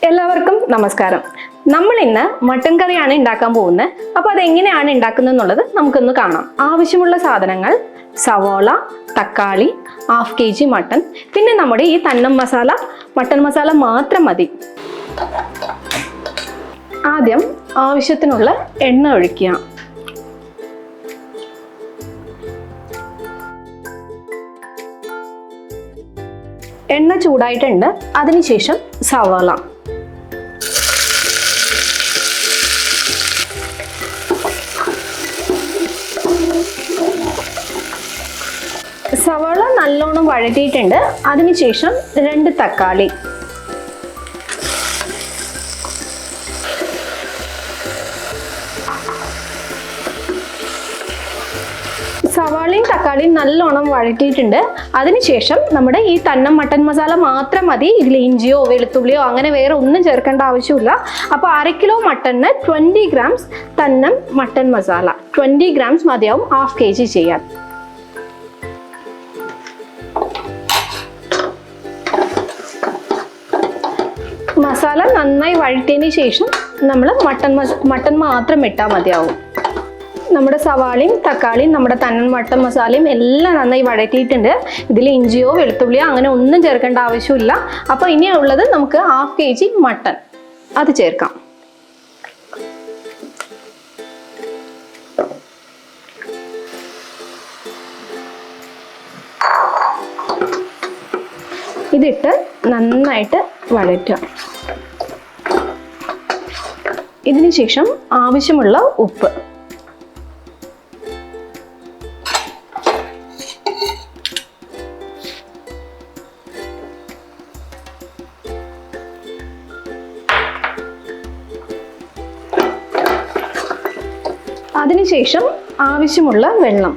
എല്ലാവർക്കും നമസ്കാരം. നമ്മൾ ഇന്ന് മട്ടൻ കറിയാണ് ഉണ്ടാക്കാൻ പോകുന്നത്. അപ്പോൾ അതെങ്ങനെയാണ് ഉണ്ടാക്കുന്നത് എന്നുള്ളത് നമുക്കൊന്ന് കാണാം. ആവശ്യമുള്ള സാധനങ്ങൾ: സവോള, തക്കാളി, 1/2 kg മട്ടൻ, പിന്നെ നമ്മുടെ ഈ തന്നം മസാല, മട്ടൻ മസാല മാത്രം മതി. ആദ്യം ആവശ്യത്തിനുള്ള എണ്ണ ഒഴിക്കുക. എണ്ണ ചൂടായിട്ടുണ്ട്. അതിനുശേഷം സവാള, സവാള നല്ലോണം വഴറ്റിയിട്ടുണ്ട്. അതിനുശേഷം 2 തക്കാളി, സവാളയും തക്കാളിയും നല്ലോണം വഴറ്റിയിട്ടുണ്ട്. അതിനുശേഷം നമ്മുടെ ഈ തന്നം മട്ടൻ മസാല മാത്രം മതി. ഇതിൽ ഇഞ്ചിയോ വെളുത്തുള്ളിയോ അങ്ങനെ വേറെ ഒന്നും ചേർക്കേണ്ട ആവശ്യമില്ല. അപ്പോൾ 1/2 kg മട്ടണിന് 20 grams തന്നം മട്ടൻ മസാല, 20 grams മതിയാവും 1/2 kg ചെയ്യാൻ. മസാല നന്നായി വഴറ്റിയതിന് ശേഷം നമ്മൾ മട്ടൻ മാത്രം ഇട്ടാൽ മതിയാവും. നമ്മുടെ സവാളയും തക്കാളിയും നമ്മുടെ തന്നൻ മട്ടൻ മസാലയും എല്ലാം നന്നായി വഴറ്റിയിട്ടുണ്ട്. ഇതിൽ ഇഞ്ചിയോ വെളുത്തുള്ളിയോ അങ്ങനെ ഒന്നും ചേർക്കേണ്ട ആവശ്യമില്ല. അപ്പോൾ ഇനിയുള്ളത് നമുക്ക് 1/2 kg മട്ടൻ, അത് ചേർക്കാം. ഇതിട്ട് നന്നായിട്ട് വഴറ്റുക. ഇതിന് ശേഷം ആവശ്യമുള്ള ഉപ്പ്, അതിനുശേഷം ആവശ്യമുള്ള വെള്ളം.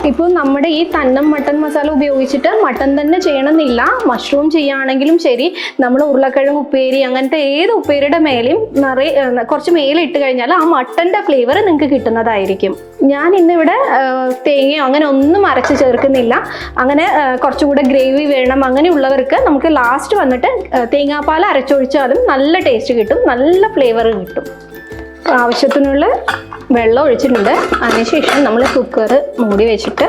ഇപ്പോൾ നമ്മുടെ ഈ തന്നം മട്ടൻ മസാല ഉപയോഗിച്ചിട്ട് മട്ടൻ തന്നെ ചെയ്യണമെന്നില്ല. മഷ്റൂം ചെയ്യുകയാണെങ്കിലും ശരി, നമ്മൾ ഉരുളക്കിഴങ്ങ് ഉപ്പേരി അങ്ങനത്തെ ഏത് ഉപ്പേരിയുടെ മേലെയും കുറച്ച് മേലെ ഇട്ട് കഴിഞ്ഞാൽ ആ മട്ടൻ്റെ ഫ്ലേവർ നിങ്ങൾക്ക് കിട്ടുന്നതായിരിക്കും. ഞാൻ ഇന്നിവിടെ തേങ്ങയോ അങ്ങനെ ഒന്നും അരച്ച് ചേർക്കുന്നില്ല. അങ്ങനെ കുറച്ചുകൂടെ ഗ്രേവി വേണം അങ്ങനെയുള്ളവർക്ക് നമുക്ക് ലാസ്റ്റ് വന്നിട്ട് തേങ്ങാപ്പാൽ അരച്ചൊഴിച്ചാലും നല്ല ടേസ്റ്റ് കിട്ടും, നല്ല ഫ്ലേവർ കിട്ടും. ആവശ്യത്തിനുള്ള വെള്ളം ഒഴിച്ചിട്ടുണ്ട്. അതിനുശേഷം നമ്മൾ കുക്കർ മൂടി വെച്ചിട്ട്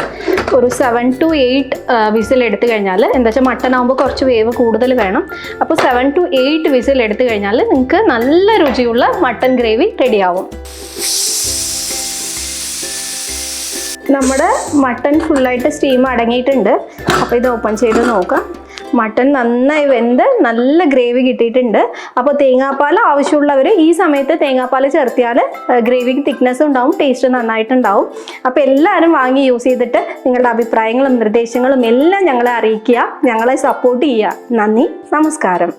ഒരു 7 to 8 വിസിൽ എടുത്തു കഴിഞ്ഞാൽ, എന്താ വെച്ചാൽ മട്ടൻ ആകുമ്പോൾ കുറച്ച് വേവ് കൂടുതൽ വേണം. അപ്പോൾ 7 to 8 വിസിൽ എടുത്തു കഴിഞ്ഞാൽ നിങ്ങൾക്ക് നല്ല രുചിയുള്ള മട്ടൻ ഗ്രേവി റെഡിയാവും. നമ്മുടെ മട്ടൻ ഫുള്ളായിട്ട് സ്റ്റീം അടങ്ങിയിട്ടുണ്ട്. അപ്പോൾ ഇത് ഓപ്പൺ ചെയ്ത് നോക്കാം. മട്ടൻ നന്നായി വെന്ത് നല്ല ഗ്രേവി കിട്ടിയിട്ടുണ്ട്. അപ്പോൾ തേങ്ങാപ്പാൽ ആവശ്യമുള്ളവർ ഈ സമയത്ത് തേങ്ങാപ്പാൽ ചേർത്തിയാൽ ഗ്രേവിക്ക് തിക്നെസ് ഉണ്ടാവും, ടേസ്റ്റ് നന്നായിട്ടുണ്ടാവും. അപ്പോൾ എല്ലാവരും വാങ്ങി യൂസ് ചെയ്തിട്ട് നിങ്ങളുടെ അഭിപ്രായങ്ങളും നിർദ്ദേശങ്ങളും എല്ലാം ഞങ്ങളെ അറിയിക്കുക, ഞങ്ങളെ സപ്പോർട്ട് ചെയ്യുക. നന്ദി, നമസ്കാരം.